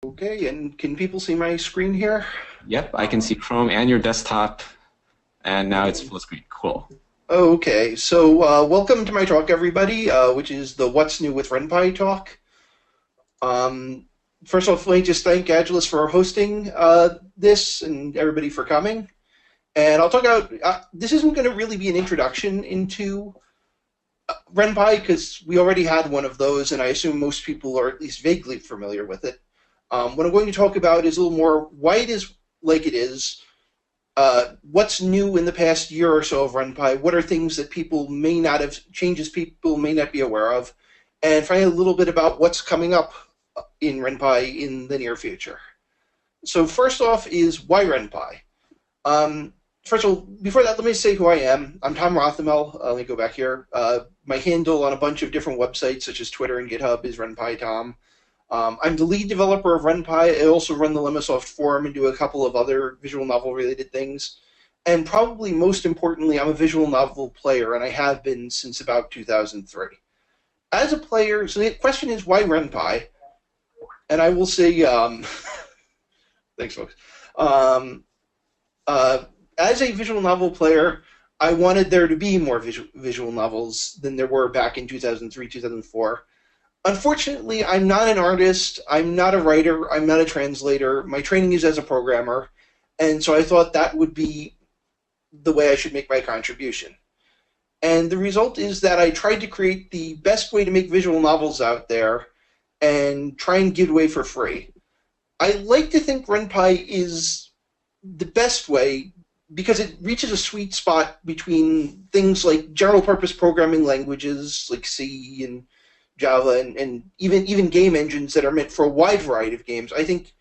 Okay, and can people see my screen here? Yep, I can see Chrome and your desktop, and now it's full screen. Cool. Okay, so welcome to my talk, everybody, which is the What's New with RenPy talk. Um, First off, let me just thank Agilus for hosting this and everybody for coming. And I'll talk about, this isn't going to really be an introduction into RenPy because we already had one of those, and I assume most people are at least vaguely familiar with it. What I'm going to talk about is a little more why it is like it is, what's new in the past year or so of RenPy, what are things that people may not have, changes people may not be aware of, and finally a little bit about what's coming up in RenPy in the near future. So first off is why RenPy? First of all, before that, let me say who I am. I'm Tom Rothamel. Let me go back here. My handle on a bunch of different websites, such as Twitter and GitHub, is RenPyTom. I'm the lead developer of RenPy. I also run the Lemosoft forum and do a couple of other visual novel related things. And probably most importantly, I'm a visual novel player, and I have been since about 2003. As a player, so the question is, why RenPy? And I will say, thanks, folks. Um, as a visual novel player, I wanted there to be more visual novels than there were back in 2003, 2004. Unfortunately, I'm not an artist, I'm not a writer, I'm not a translator. My training is as a programmer, and so I thought that would be the way I should make my contribution. And the result is that I tried to create the best way to make visual novels out there and try and give it away for free. I like to think RenPy is the best way because it reaches a sweet spot between things like general purpose programming languages like C and Java and even game engines that are meant for a wide variety of games. I think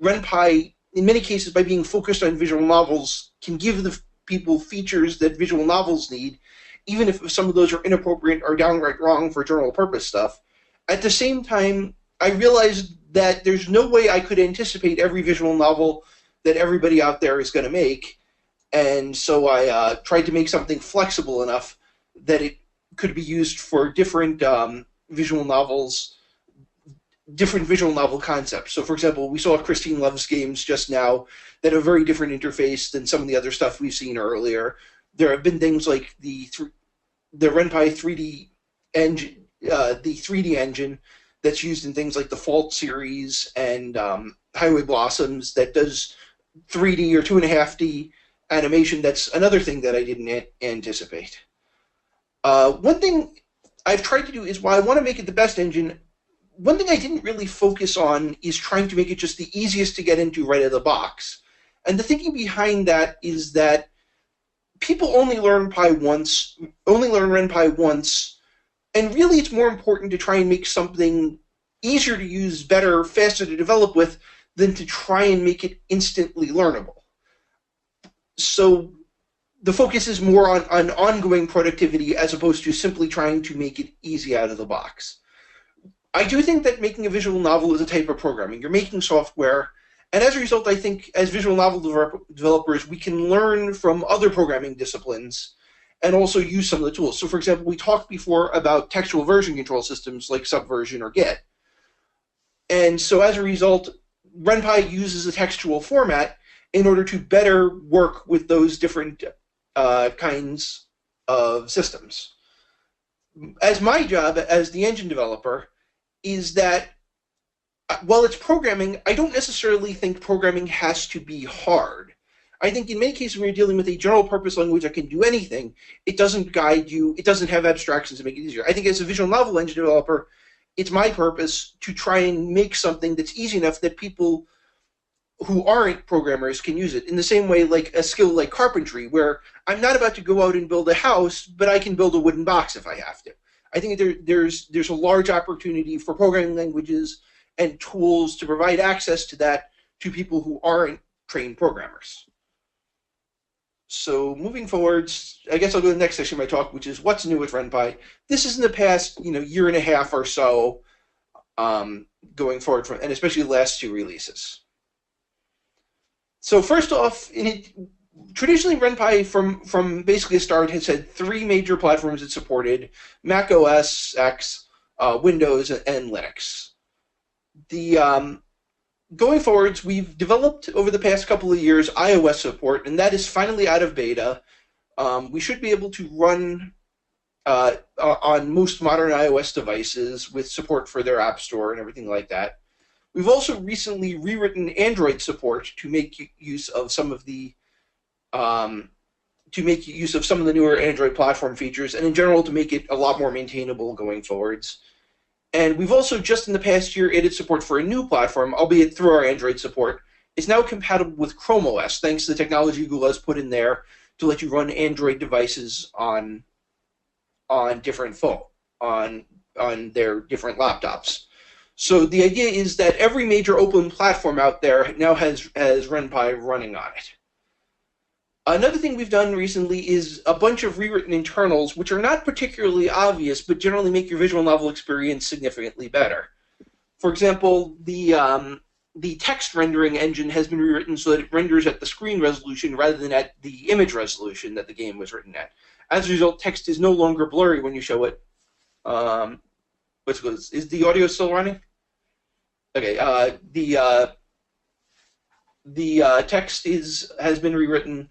RenPy, in many cases, by being focused on visual novels, can give the people features that visual novels need, even if some of those are inappropriate or downright wrong for general purpose stuff. At the same time, I realized that there's no way I could anticipate every visual novel that everybody out there is going to make, and so I tried to make something flexible enough that it could be used for different visual novels, different visual novel concepts. So, for example, we saw Christine Love's games just now that have a very different interface than some of the other stuff we've seen earlier. There have been things like the RenPy 3D engine, the 3D engine that's used in things like the Fault series and Highway Blossoms that does 3D or 2.5D animation. That's another thing that I didn't anticipate. One thing I've tried to do is, while I want to make it the best engine, one thing I didn't really focus on is trying to make it just the easiest to get into right out of the box. And the thinking behind that is that people only learn RenPy once, and really it's more important to try and make something easier to use, better, faster to develop with, than to try and make it instantly learnable. So the focus is more on ongoing productivity as opposed to simply trying to make it easy out of the box. I do think that making a visual novel is a type of programming. You're making software, and as a result, I think as visual novel developers, we can learn from other programming disciplines and also use some of the tools. So, for example, we talked before about textual version control systems like Subversion or Git. And so as a result, RenPy uses a textual format in order to better work with those different kinds of systems. As my job as the engine developer is that while it's programming, I don't necessarily think programming has to be hard. I think in many cases when you're dealing with a general purpose language that can do anything, it doesn't guide you, it doesn't have abstractions to make it easier. I think as a visual novel engine developer, it's my purpose to try and make something that's easy enough that people who aren't programmers can use it. In the same way, like a skill like carpentry, where I'm not about to go out and build a house, but I can build a wooden box if I have to. I think there's a large opportunity for programming languages and tools to provide access to that to people who aren't trained programmers. So moving forwards, I guess I'll go to the next section of my talk, which is what's new with RenPy. This is in the past, year and a half or so, going forward, and especially the last two releases. So first off, traditionally RenPy from basically the start has had three major platforms it supported: Mac OS X, Windows, and Linux. going forwards, we've developed over the past couple of years iOS support, and that is finally out of beta. We should be able to run on most modern iOS devices with support for their App Store and everything like that. We've also recently rewritten Android support to make use of some of the newer Android platform features, and in general to make it a lot more maintainable going forwards. And we've also just in the past year added support for a new platform, albeit through our Android support. It's now compatible with Chrome OS, thanks to the technology Google has put in there to let you run Android devices on different on their different laptops. So the idea is that every major open platform out there now has RenPy running on it. Another thing we've done recently is a bunch of rewritten internals, which are not particularly obvious, but generally make your visual novel experience significantly better. For example, the text rendering engine has been rewritten so that it renders at the screen resolution rather than at the image resolution that the game was written at. As a result, text is no longer blurry when you show it. Is the audio still running? Okay. The text has been rewritten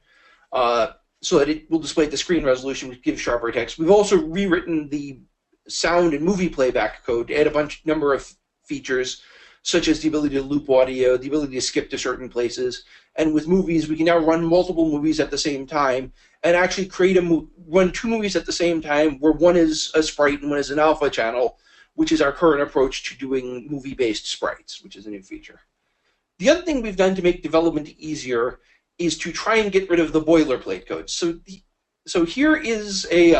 so that it will display at the screen resolution, which gives sharper text. We've also rewritten the sound and movie playback code to add a number of features, such as the ability to loop audio, the ability to skip to certain places. And with movies, we can now run multiple movies at the same time and actually run two movies at the same time, where one is a sprite and one is an alpha channel, which is our current approach to doing movie-based sprites, which is a new feature. The other thing we've done to make development easier is to try and get rid of the boilerplate code. So here is a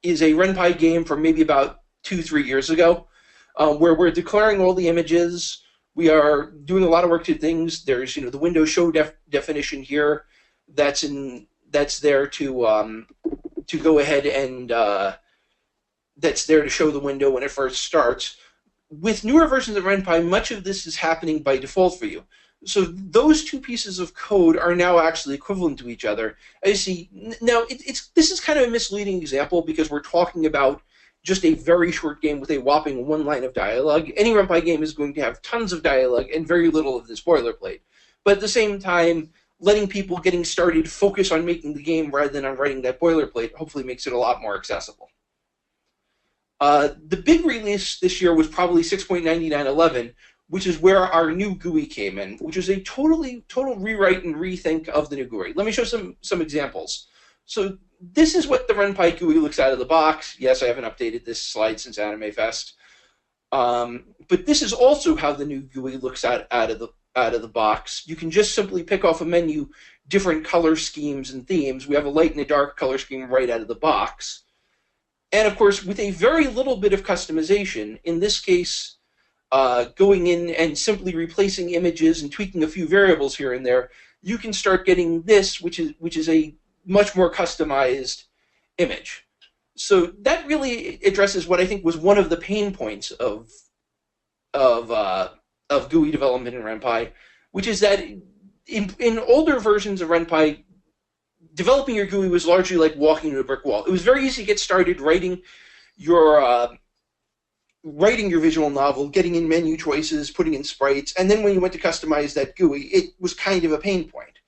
RenPy game from maybe about 2-3 years ago, where we're declaring all the images. We are doing a lot of work to things. There's the window show definition here that's there to go ahead and that's there to show the window when it first starts. With newer versions of RenPy, much of this is happening by default for you. So those two pieces of code are now actually equivalent to each other. As you see, now this is kind of a misleading example because we're talking about just a very short game with a whopping one line of dialogue. Any RenPy game is going to have tons of dialogue and very little of this boilerplate. But at the same time, letting people getting started focus on making the game rather than on writing that boilerplate hopefully makes it a lot more accessible. The big release this year was probably 6.9911, which is where our new GUI came in, which is a total rewrite and rethink of the new GUI. Let me show some examples. So this is what the RenPy GUI looks out of the box. Yes, I haven't updated this slide since Anime Fest. But this is also how the new GUI looks out of the box. You can just simply pick off a menu, different color schemes and themes. We have a light and a dark color scheme right out of the box. And of course, with a very little bit of customization, in this case, going in and simply replacing images and tweaking a few variables here and there, you can start getting this, which is a much more customized image. So that really addresses what I think was one of the pain points of GUI development in RenPy, which is that in older versions of RenPy, developing your GUI was largely like walking to a brick wall. It was very easy to get started writing your visual novel, getting in menu choices, putting in sprites, and then when you went to customize that GUI, it was kind of a pain point.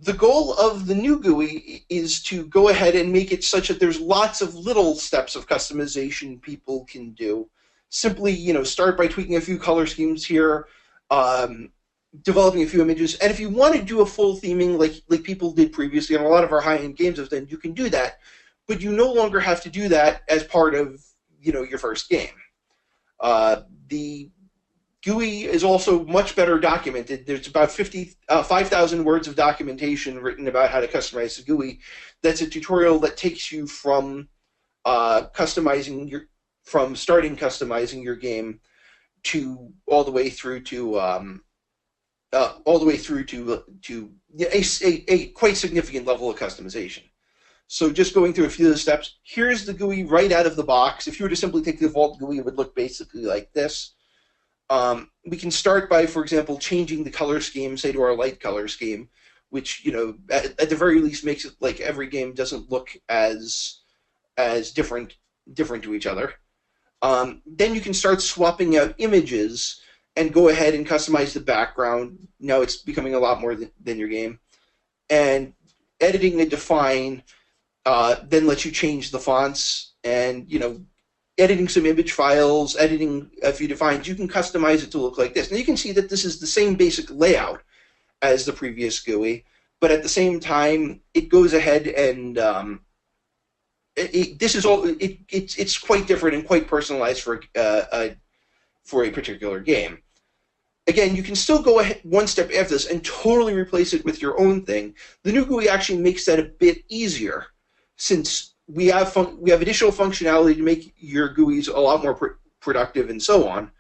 The goal of the new GUI is to go ahead and make it such that there's lots of little steps of customization people can do. Simply, start by tweaking a few color schemes here, developing a few images, and if you want to do a full theming like people did previously, and a lot of our high-end games have done, you can do that, but you no longer have to do that as part of your first game. The GUI is also much better documented. There's about 5,000 words of documentation written about how to customize the GUI. That's a tutorial that takes you from starting customizing your game to all the way through to a quite significant level of customization. So just going through a few of the steps, here's the GUI right out of the box. If you were to simply take the default GUI, it would look basically like this. We can start by, for example, changing the color scheme, say to our light color scheme, which at the very least makes it like every game doesn't look as different to each other. Then you can start swapping out images and go ahead and customize the background. Now it's becoming a lot more than your game. And editing and define then lets you change the fonts and, editing some image files, editing a few defines. You can customize it to look like this. Now you can see that this is the same basic layout as the previous GUI, but at the same time, it goes ahead and it's quite different and quite personalized for a particular game. Again, you can still go ahead one step after this and totally replace it with your own thing. The new GUI actually makes that a bit easier, since we have additional functionality to make your GUIs a lot more productive and so on.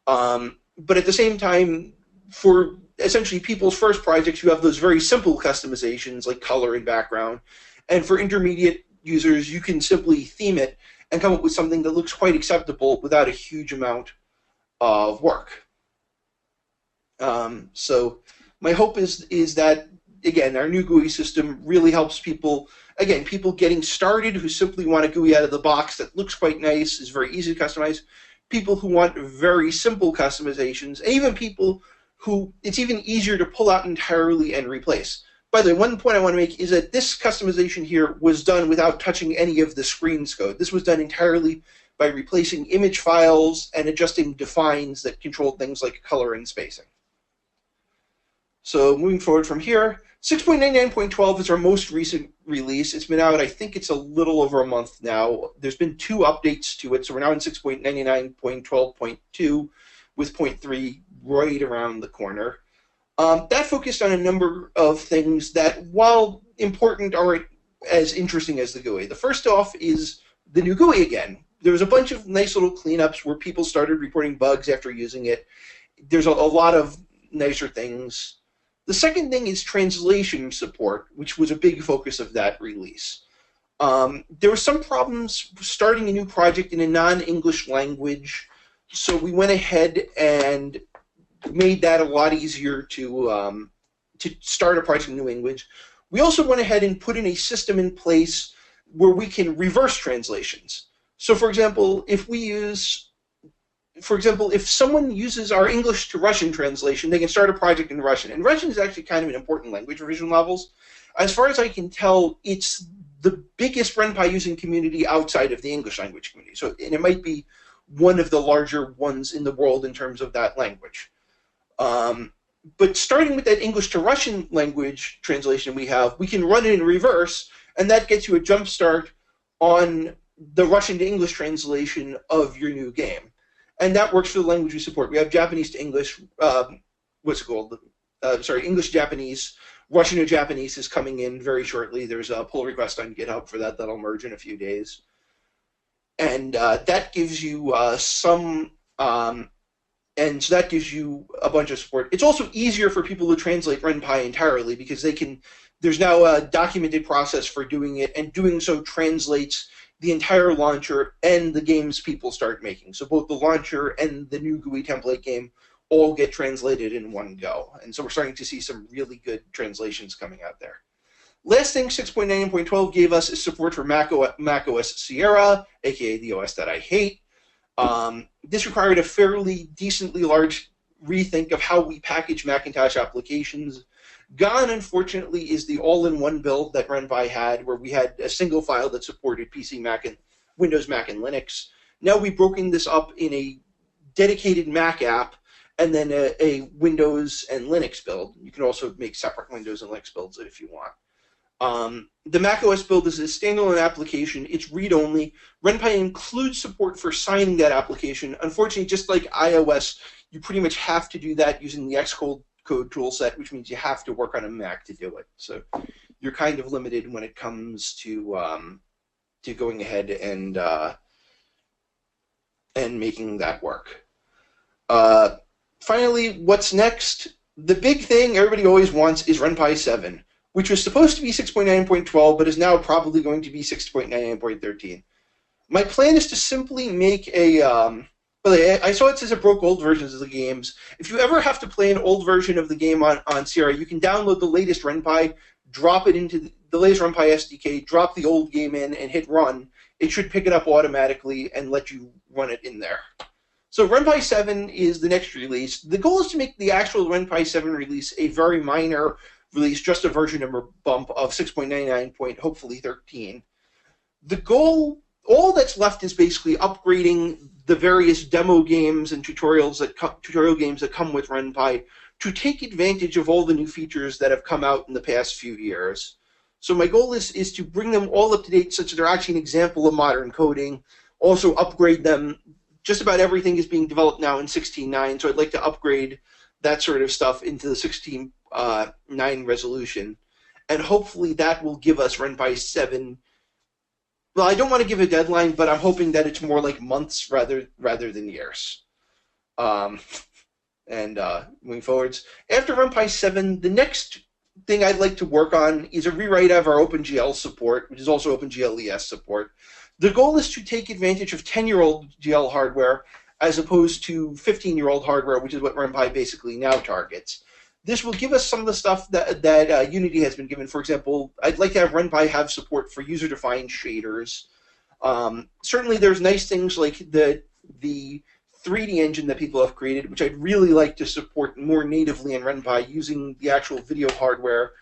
But at the same time, for essentially people's first projects, you have those very simple customizations like color and background. And for intermediate users, you can simply theme it and come up with something that looks quite acceptable without a huge amount of work. So my hope is that, again, our new GUI system really helps people, again, people getting started who simply want a GUI out of the box that looks quite nice, is very easy to customize, people who want very simple customizations, and even people who it's even easier to pull out entirely and replace. By the way, one point I want to make is that this customization here was done without touching any of the screens code. This was done entirely by replacing image files and adjusting defines that controlled things like color and spacing. So moving forward from here, 6.99.12 is our most recent release. It's been out, I think it's a little over a month now. There's been 2 updates to it, so we're now in 6.99.12.2 with 0.3 right around the corner. That focused on a number of things that, while important, aren't as interesting as the GUI. The first off is the new GUI again. There was a bunch of nice little cleanups where people started reporting bugs after using it. There's a lot of nicer things. The second thing is translation support, which was a big focus of that release. There were some problems starting a new project in a non-English language, so we went ahead and made that a lot easier to start a project in new language. We also went ahead and put in a system in place where we can reverse translations. So, for example, if someone uses our English to Russian translation, they can start a project in Russian. And Russian is actually kind of an important language for visual novels. As far as I can tell, it's the biggest RenPy using community outside of the English language community. And it might be one of the larger ones in the world in terms of that language. But starting with that English to Russian language translation we can run it in reverse, and that gets you a jump start on the Russian to English translation of your new game. And that works for the language we support. We have Japanese to English, English Japanese. Russian to Japanese is coming in very shortly. There's a pull request on GitHub for that that'll merge in a few days. And that gives you and so that gives you a bunch of support. It's also easier for people to translate RenPy entirely because there's now a documented process for doing it, and doing so translates the entire launcher and the games people start making. So both the launcher and the new GUI template game all get translated in one go. And so we're starting to see some really good translations coming out there. Last thing 6.9.12 gave us is support for macOS Sierra, aka the OS that I hate. This required a fairly decently large rethink of how we package Macintosh applications. Gone, unfortunately, is the all-in-one build that RenPy had, where we had a single file that supported PC, Mac, and Windows, Mac, and Linux. Now we've broken this up in a dedicated Mac app and then a Windows and Linux build. You can also make separate Windows and Linux builds if you want. The macOS build is a standalone application. It's read-only. RenPy includes support for signing that application. Unfortunately, just like iOS, you pretty much have to do that using the Xcode toolset, which means you have to work on a Mac to do it. So you're kind of limited when it comes to going ahead and making that work. Finally, what's next? The big thing everybody always wants is RenPy 7. Which was supposed to be 6.9.12, but is now probably going to be 6.99.13. My plan is to simply make a... I saw it says it broke old versions of the games. If you ever have to play an old version of the game on Sierra, you can download the latest RenPy, drop it into the latest RenPy SDK, drop the old game in, and hit run. It should pick it up automatically and let you run it in there. So RenPy 7 is the next release. The goal is to make the actual RenPy 7 release a very minor release, just a version number bump of 6.99 point, hopefully 13. The goal, all that's left is basically upgrading the various demo games and tutorial games that come with RenPy to take advantage of all the new features that have come out in the past few years. So my goal is to bring them all up to date such that they're actually an example of modern coding, also upgrade them. Just about everything is being developed now in 16.9, so I'd like to upgrade that sort of stuff into the 16.9 resolution. And hopefully that will give us RenPy 7. Well, I don't want to give a deadline, but I'm hoping that it's more like months rather than years. Moving forwards, after RenPy 7, the next thing I'd like to work on is a rewrite of our OpenGL support, which is also OpenGL ES support. The goal is to take advantage of 10-year-old GL hardware as opposed to 15-year-old hardware, which is what RenPy basically now targets. This will give us some of the stuff that Unity has been given. For example, I'd like to have RenPy have support for user-defined shaders. Certainly there's nice things like the 3D engine that people have created, which I'd really like to support more natively in RenPy using the actual video hardware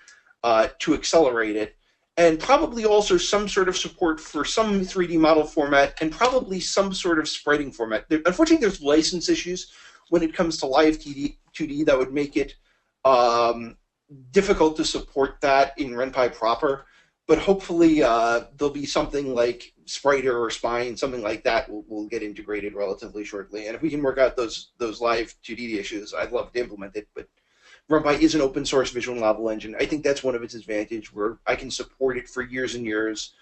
to accelerate it. And probably also some sort of support for some 3D model format and probably some sort of spriting format. Unfortunately, there's license issues when it comes to live 2D that would make it difficult to support that in RenPy proper. But hopefully there'll be something like Spriter or Spine, something like that will get integrated relatively shortly. And if we can work out those live 2D issues, I'd love to implement it. But RenPy is an open source visual novel engine. I think that's one of its advantages, where I can support it for years and years.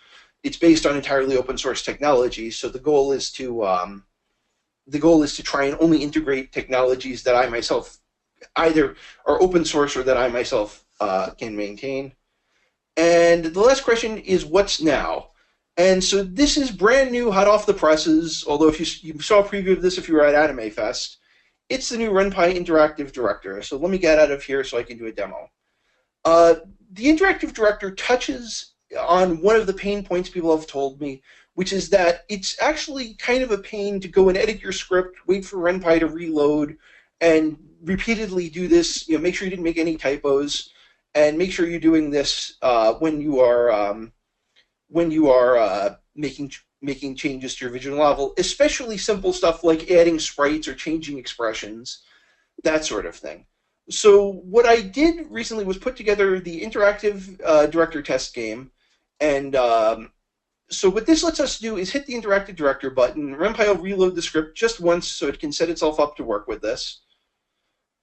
It's based on entirely open source technology, so the goal is to try and only integrate technologies that I myself either are open source or that I myself can maintain. And the last question is, what's now? And so this is brand new, hot off the presses, although if you saw a preview of this if you were at Anime Fest, it's the new RenPy Interactive Director. So let me get out of here so I can do a demo. The Interactive Director touches on one of the pain points people have told me, which is that it's actually kind of a pain to go and edit your script, wait for RenPy to reload, and repeatedly do this. Make sure you didn't make any typos, and make sure you're doing this when you are making changes to your visual novel, especially simple stuff like adding sprites or changing expressions, that sort of thing. So what I did recently was put together the interactive director test game, and so what this lets us do is hit the interactive director button. RenPy will reload the script just once so it can set itself up to work with this.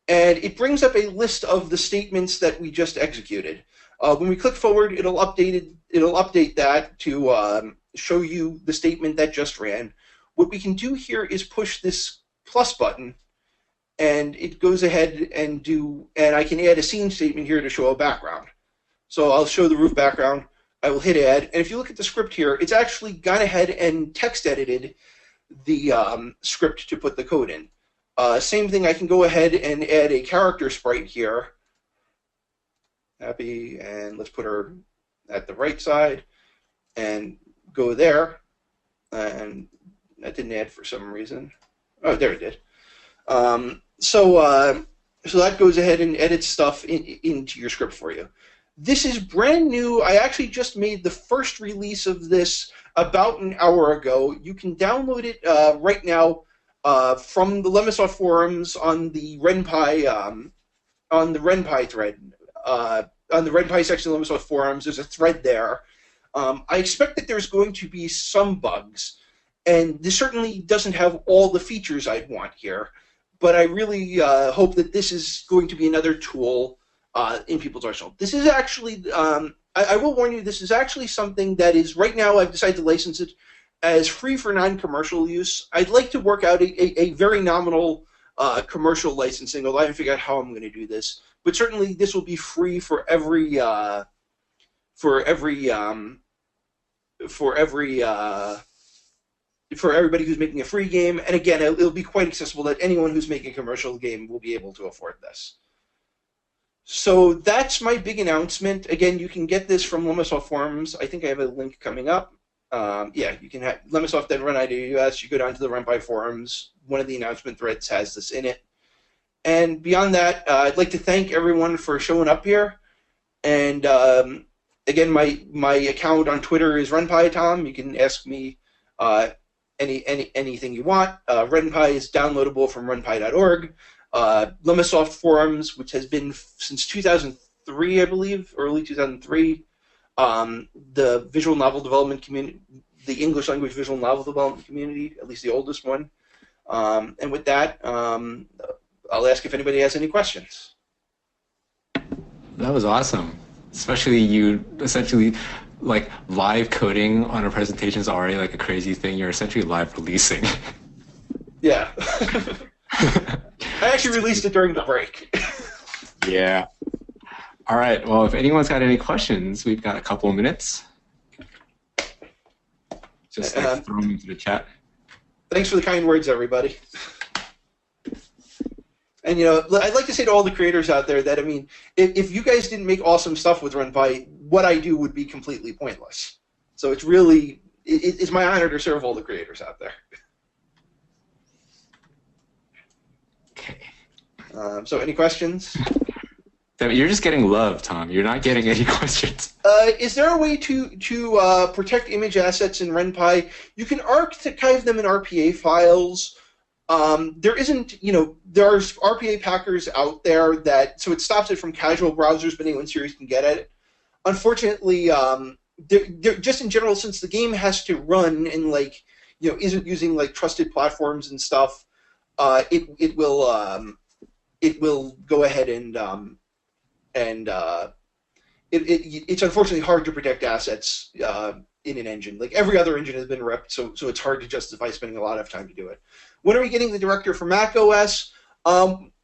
And it brings up a list of the statements that we just executed. When we click forward, it'll update that to show you the statement that just ran. What we can do here is push this plus button, and it goes ahead and I can add a scene statement here to show a background. So I'll show the roof background. I will hit add, and if you look at the script here, it's actually gone ahead and text edited the script to put the code in. Same thing, I can go ahead and add a character sprite here. Happy, and let's put her at the right side and go there. And that didn't add for some reason. Oh, there it did. So that goes ahead and edits stuff into your script for you. This is brand new. I actually just made the first release of this about an hour ago. You can download it right now from the Lemosoft forums on the RenPy thread. On the RenPy section of the Lemosoft forums, there's a thread there. I expect that there's going to be some bugs, and this certainly doesn't have all the features I'd want here, but I really hope that this is going to be another tool in people's arsenal. This is actually, I will warn you, this is actually something that is, right now I've decided to license it as free for non-commercial use. I'd like to work out a very nominal commercial licensing, although I haven't figured out how I'm going to do this. But certainly this will be free for everybody who's making a free game. And again, it'll be quite accessible that anyone who's making a commercial game will be able to afford this. So that's my big announcement. Again, you can get this from Lemosoft forums. I think I have a link coming up. Yeah, you can have lemosoft.run.us. You go down to the RenPy forums. One of the announcement threads has this in it. And beyond that, I'd like to thank everyone for showing up here. And again, my account on Twitter is Pytom. You can ask me anything you want. RenPy is downloadable from renpy.org. Lemosoft forums, which has been since 2003, I believe, early 2003. The visual novel development community, the English language visual novel development community, at least the oldest one. And with that, I'll ask if anybody has any questions. That was awesome. Especially you essentially like live coding on a presentation is already like a crazy thing. You're essentially live releasing. Yeah. I actually released it during the break. Yeah. All right. Well, if anyone's got any questions, we've got a couple of minutes. Just like throw them into the chat. Thanks for the kind words, everybody. And, you know, I'd like to say to all the creators out there that, I mean, if you guys didn't make awesome stuff with RenPy, what I do would be completely pointless. So it's really, it's my honor to serve all the creators out there. Okay. So any questions? You're just getting love, Tom. You're not getting any questions. Is there a way to protect image assets in RenPy? You can archive them in RPA files. There isn't, you know, there's RPA packers out there that, so it stops it from casual browsers, but anyone serious can get at it. Unfortunately, they're just in general, since the game has to run and, like, you know, isn't using like trusted platforms and stuff, it will go ahead and it's unfortunately hard to protect assets in an engine. Like every other engine has been ripped, so it's hard to justify spending a lot of time to do it. When are we getting the director for Mac OS?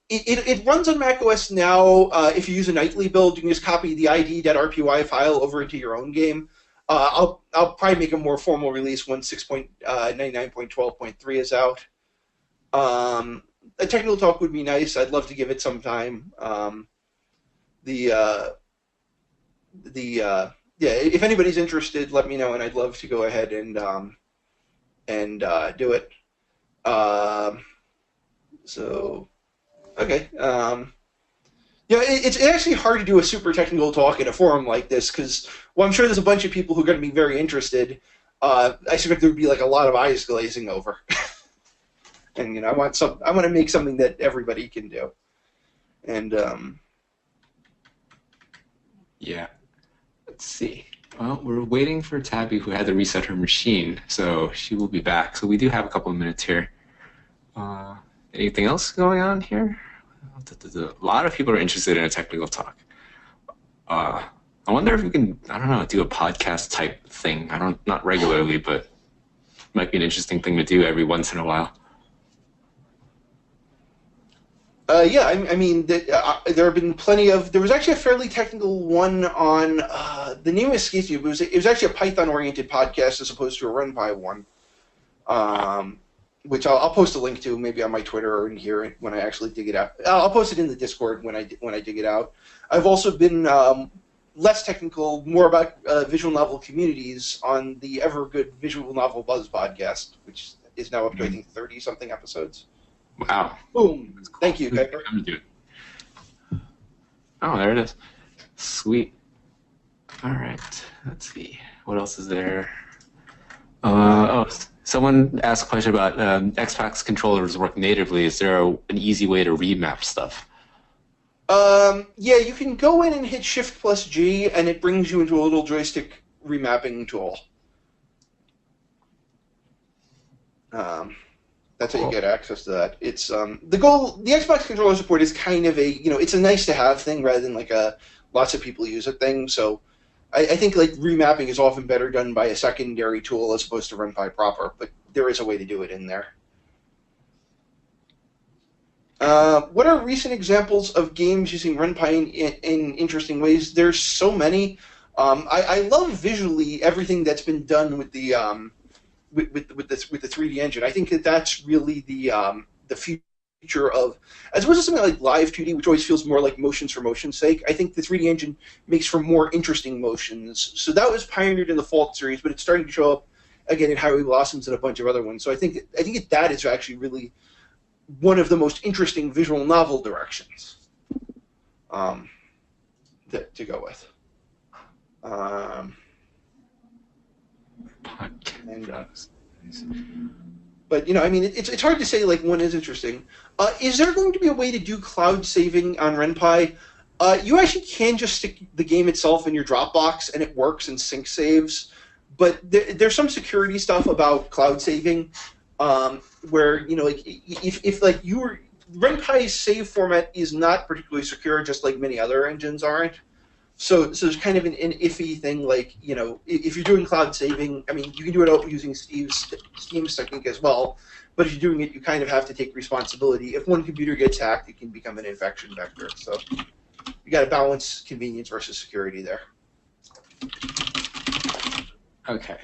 It runs on Mac OS now. If you use a nightly build, you can just copy the id.rpy file over into your own game. I'll probably make a more formal release once 6.99.12.3 is out. A technical talk would be nice. I'd love to give it some time. Yeah, if anybody's interested, let me know, and I'd love to go ahead and do it. So, okay. Yeah, it's actually hard to do a super technical talk in a forum like this because, well, I'm sure there's a bunch of people who are going to be very interested. I suspect there would be like a lot of eyes glazing over, and you know, I want to make something that everybody can do, and yeah. Let's see. Well, we're waiting for Tabby, who had to reset her machine, so she will be back. So we do have a couple of minutes here. Anything else going on here? A lot of people are interested in a technical talk. I wonder if we can, I don't know, do a podcast type thing. Not regularly, but it might be an interesting thing to do every once in a while. Yeah, I mean, there have been plenty of. There was actually a fairly technical one on. The name escapes me, but it was actually a Python-oriented podcast as opposed to a RenPy one, which I'll post a link to maybe on my Twitter or in here when I actually dig it out. I'll post it in the Discord when I dig it out. I've also been less technical, more about visual novel communities on the ever good Visual Novel Buzz podcast, which is now up to I think 30-something episodes. Wow. Boom. Cool. Thank you, Kuiper. I'm gonna do it. Oh, there it is. Sweet. All right. Let's see. What else is there? Someone asked a question about Xbox controllers work natively. Is there an easy way to remap stuff? Yeah, you can go in and hit Shift+G, and it brings you into a little joystick remapping tool. That's how you get access to that. It's the goal. The Xbox controller support is kind of a, you know, it's a nice to have thing rather than like a lots of people use it thing. So I think like remapping is often better done by a secondary tool as opposed to RenPy proper. But there is a way to do it in there. What are recent examples of games using RenPy in interesting ways? There's so many. I love visually everything that's been done with the with the 3D engine. I think that's really the future of, as opposed to something like Live 2D, which always feels more like motions for motion's sake. I think the 3D engine makes for more interesting motions. So that was pioneered in the Fault series, but it's starting to show up again, in Highway Blossoms and a bunch of other ones. So I think that is actually really one of the most interesting visual novel directions to go with. But I mean, it's hard to say like one is interesting. Is there going to be a way to do cloud saving on RenPy? You actually can just stick the game itself in your Dropbox and it works and sync saves. But there's some security stuff about cloud saving where like if like RenPy's save format is not particularly secure, just like many other engines aren't. So there's kind of an iffy thing, like, if you're doing cloud saving, I mean, you can do it using Steam's technique as well, but if you're doing it, you kind of have to take responsibility. If one computer gets hacked, it can become an infection vector. So you got to balance convenience versus security there. Okay.